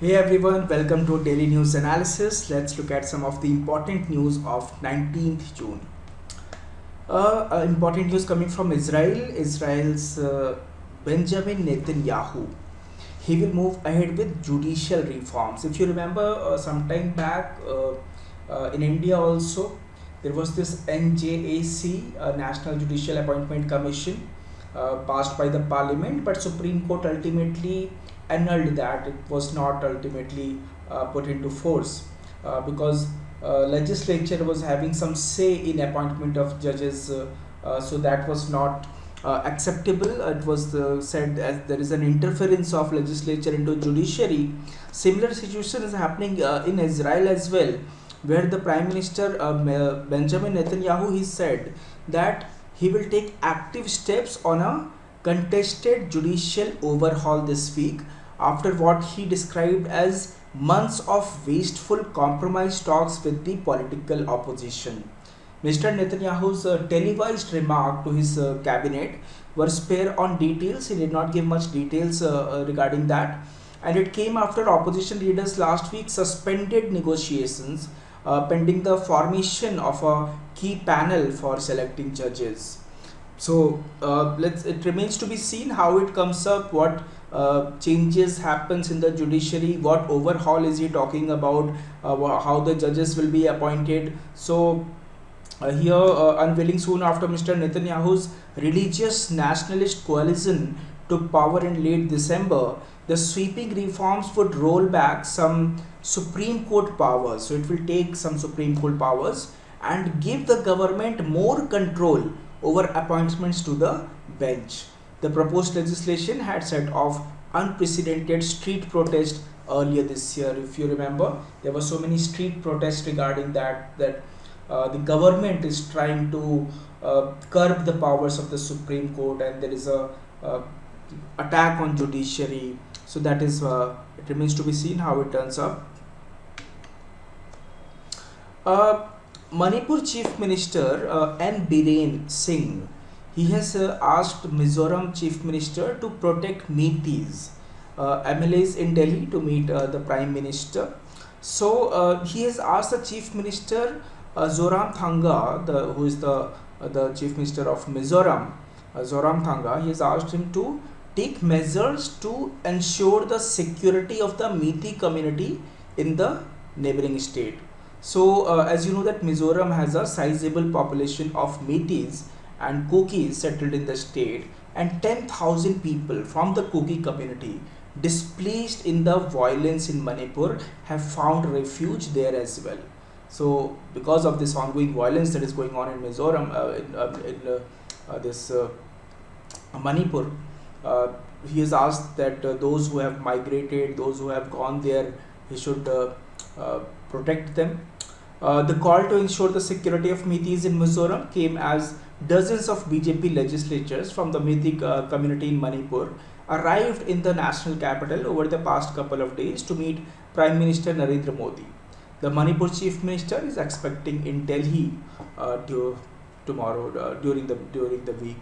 Hey everyone, welcome to Daily News Analysis. Let's look at some of the important news of 19th June. Important news coming from Israel. Israel's Benjamin Netanyahu. He will move ahead with judicial reforms. If you remember, some time back in India also, there was this NJAC, National Judicial Appointment Commission, passed by the Parliament, but Supreme Court ultimately annulled that. It was not ultimately put into force because legislature was having some say in appointment of judges, so that was not acceptable. It was said as there is an interference of legislature into judiciary. Similar situation is happening in Israel as well, where the Prime Minister Benjamin Netanyahu, he said that he will take active steps on a contested judicial overhaul this week after what he described as months of wasteful compromise talks with the political opposition. Mr. Netanyahu's televised remark to his cabinet were spare on details. He did not give much details regarding that, and it came after opposition leaders last week suspended negotiations pending the formation of a key panel for selecting judges. So it remains to be seen how it comes up, what changes happens in the judiciary, what overhaul is he talking about, how the judges will be appointed. So here, unveiling soon after Mr. Netanyahu's religious nationalist coalition took power in late December, the sweeping reforms would roll back some Supreme Court powers. So it will take some Supreme Court powers and give the government more control over appointments to the bench. The proposed legislation had set off unprecedented street protest earlier this year. If you remember, there were so many street protests regarding that the government is trying to curb the powers of the Supreme Court, and there is a attack on judiciary. So that is it remains to be seen how it turns up. Manipur Chief Minister N. Biren Singh, he has asked Mizoram Chief Minister to protect Meiteis, MLAs in Delhi, to meet the Prime Minister. So he has asked the Chief Minister Zoramthanga, who is the Chief Minister of Mizoram, Zoramthanga, he has asked him to take measures to ensure the security of the Meitei community in the neighboring state. So as you know that Mizoram has a sizable population of Meiteis and Kukis settled in the state, and 10,000 people from the Kuki community displaced in the violence in Manipur have found refuge there as well. So because of this ongoing violence that is going on in Mizoram, Manipur, he has asked that those who have migrated, those who have gone there, he should protect them. The call to ensure the security of Meiteis in Mizoram came as dozens of BJP legislators from the Meitei community in Manipur arrived in the national capital over the past couple of days to meet Prime Minister Narendra Modi. The Manipur Chief Minister is expecting in Delhi tomorrow during the week.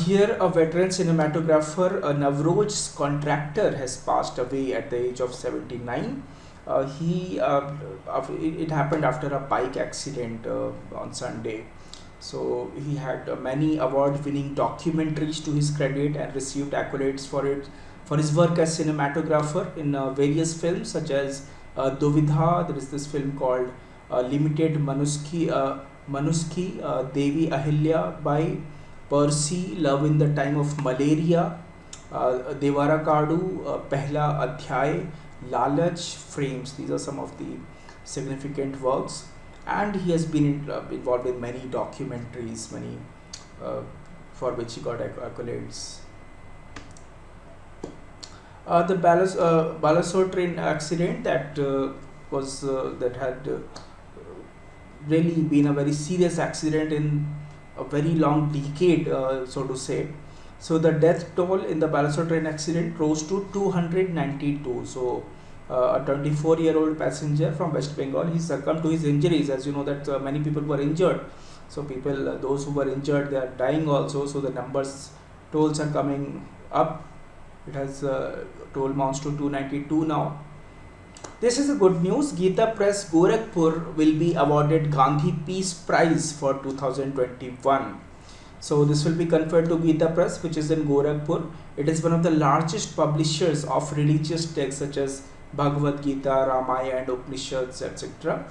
Here, a veteran cinematographer, Navroj's contractor, has passed away at the age of 79. It happened after a bike accident on Sunday. So he had many award-winning documentaries to his credit and received accolades for his work as cinematographer in various films such as Duvidha. There is this film called Limited Manuski, Devi Ahilya by Percy, Love in the Time of Malaria, Devara Kadu, Pehla Adhyay, Lalach, Frames. These are some of the significant works, and he has been involved in many documentaries, for which he got accolades. The Balasore train accident that had really been a very serious accident in a very long decade, so to say. So the death toll in the Balasore train accident rose to 292. So a 24-year-old passenger from West Bengal, he succumbed to his injuries. As you know that many people were injured. So those who were injured, they are dying also. So the tolls are coming up. It has toll amounts to 292 now. This is a good news. Gita Press Gorakhpur will be awarded Gandhi Peace Prize for 2021. So this will be conferred to Gita Press, which is in Gorakhpur. It is one of the largest publishers of religious texts such as Bhagavad Gita, Ramayana and Upanishads, etc.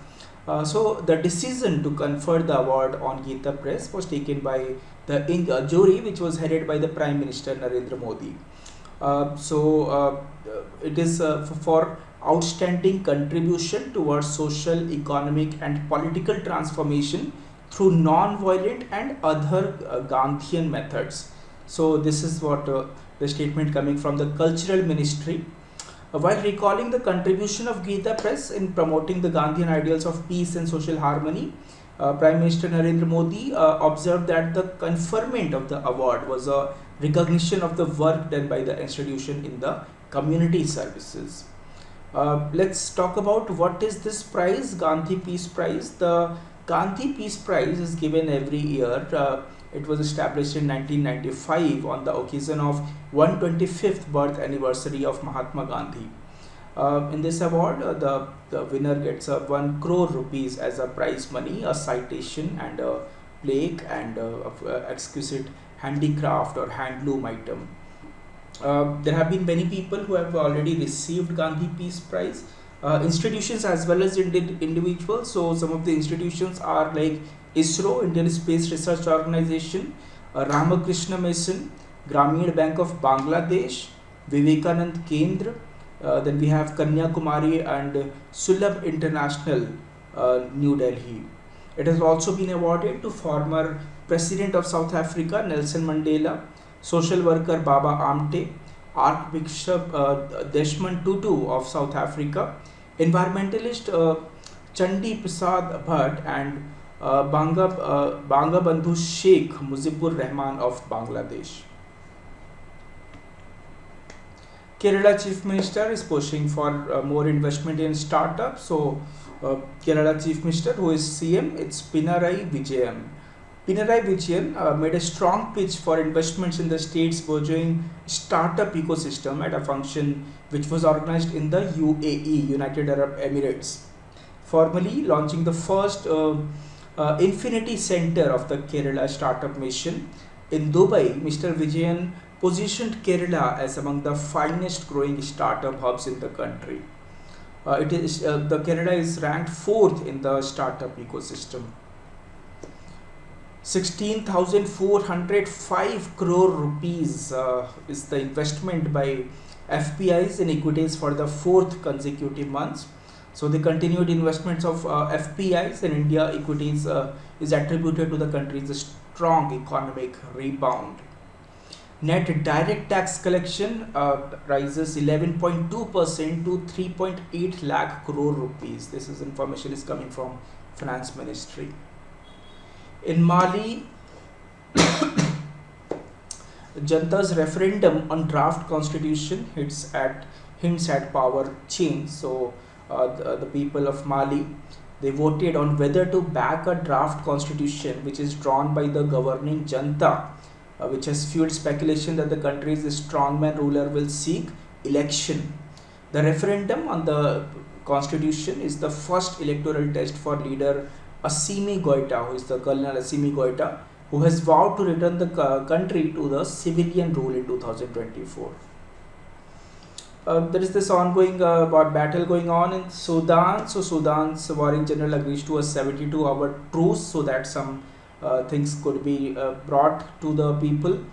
So the decision to confer the award on Gita Press was taken by the jury, which was headed by the Prime Minister Narendra Modi. It is for outstanding contribution towards social, economic and political transformation through non-violent and other Gandhian methods. So this is what the statement coming from the Cultural Ministry. While recalling the contribution of Gita Press in promoting the Gandhian ideals of peace and social harmony, Prime Minister Narendra Modi observed that the conferment of the award was a recognition of the work done by the institution in the community services. Let's talk about what is this prize, Gandhi Peace Prize. The Gandhi Peace Prize is given every year. It was established in 1995 on the occasion of 125th birth anniversary of Mahatma Gandhi. In this award, the winner gets 1 crore rupees as a prize money, a citation and a plaque and exquisite handicraft or handloom item. There have been many people who have already received Gandhi Peace Prize, institutions as well as individuals. So some of the institutions are like ISRO, Indian Space Research Organization, Ramakrishna Mission, Grameen Bank of Bangladesh, Vivekanand Kendra, then we have Kanyakumari and Sulabh International, New Delhi. It has also been awarded to former President of South Africa Nelson Mandela, social worker Baba Amte, Archbishop Desmond Tutu of South Africa, environmentalist Chandi Prasad Bhatt and Bangabandhu Sheikh Mujibur Rahman of Bangladesh. Kerala Chief Minister is pushing for more investment in startups. So Kerala Chief Minister, who is CM, it's Pinarayi Vijayan. Pinarayi Vijayan made a strong pitch for investments in the state's burgeoning startup ecosystem at a function which was organized in the UAE, United Arab Emirates, formally launching the first Infinity Center of the Kerala Startup Mission. In Dubai, Mr. Vijayan positioned Kerala as among the finest growing startup hubs in the country. The Kerala is ranked 4th in the startup ecosystem. 16,405 crore rupees is the investment by FPIs in equities for the 4th consecutive months. So the continued investments of FPIs in India equities is attributed to the country's strong economic rebound. Net direct tax collection rises 11.2% to 3.8 lakh crore rupees. This information is coming from Finance Ministry. In Mali, Janta's referendum on draft constitution hints at power change. So the people of Mali, they voted on whether to back a draft constitution which is drawn by the governing Janta, which has fueled speculation that the country's strongman ruler will seek election. The referendum on the constitution is the first electoral test for leader Assimi Goita, who is the Colonel Assimi Goita, who has vowed to return the country to the civilian rule in 2024. There is this ongoing battle going on in Sudan. So Sudan's warring general agrees to a 72-hour truce so that some things could be brought to the people.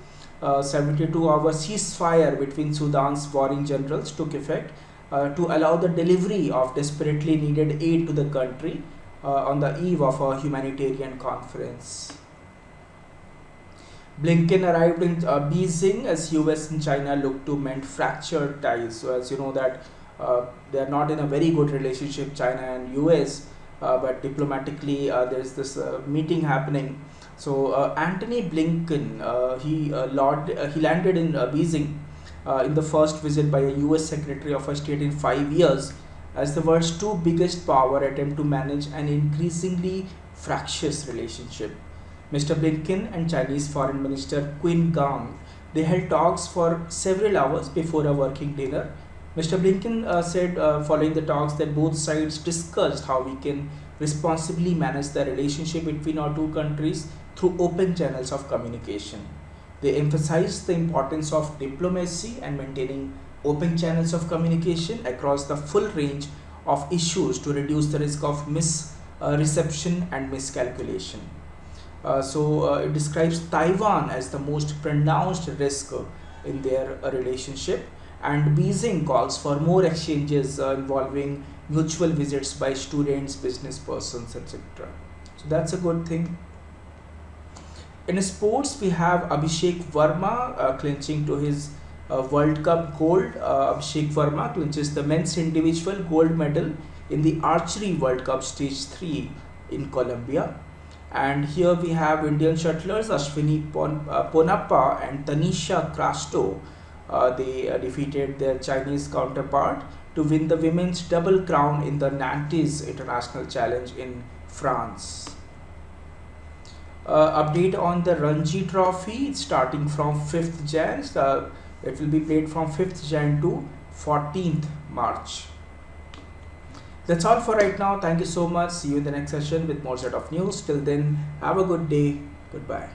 72-hour ceasefire between Sudan's warring generals took effect to allow the delivery of desperately needed aid to the country on the eve of a humanitarian conference. Blinken arrived in Beijing as US and China look to mend fractured ties. So as you know that they are not in a very good relationship, China and US, but diplomatically there is this meeting happening. So Antony Blinken, he landed in Beijing in the first visit by a US Secretary of State in 5 years, as the world's two biggest power attempt to manage an increasingly fractious relationship. Mr. Blinken and Chinese Foreign Minister Qin Gang They held talks for several hours before a working dinner. Mr. Blinken said following the talks that both sides discussed how we can responsibly manage the relationship between our two countries through open channels of communication. They emphasized the importance of diplomacy and maintaining open channels of communication across the full range of issues to reduce the risk of misreception and miscalculation. It describes Taiwan as the most pronounced risk in their relationship, and Beijing calls for more exchanges involving mutual visits by students, business persons, etc. So that's a good thing. In sports, we have Abhishek Verma clinching to his World Cup gold. Abhishek Verma clinches the men's individual gold medal in the Archery World Cup Stage 3 in Colombia. And here we have Indian shuttlers Ashwini Ponappa and Tanisha Krasto. They defeated their Chinese counterpart to win the women's double crown in the Nantes International Challenge in France. Update on the Ranji Trophy starting from 5th Jan. It will be played from 5th Jan to 14th March. That's all for right now. Thank you so much. See you in the next session with more set of news. Till then, have a good day. Goodbye.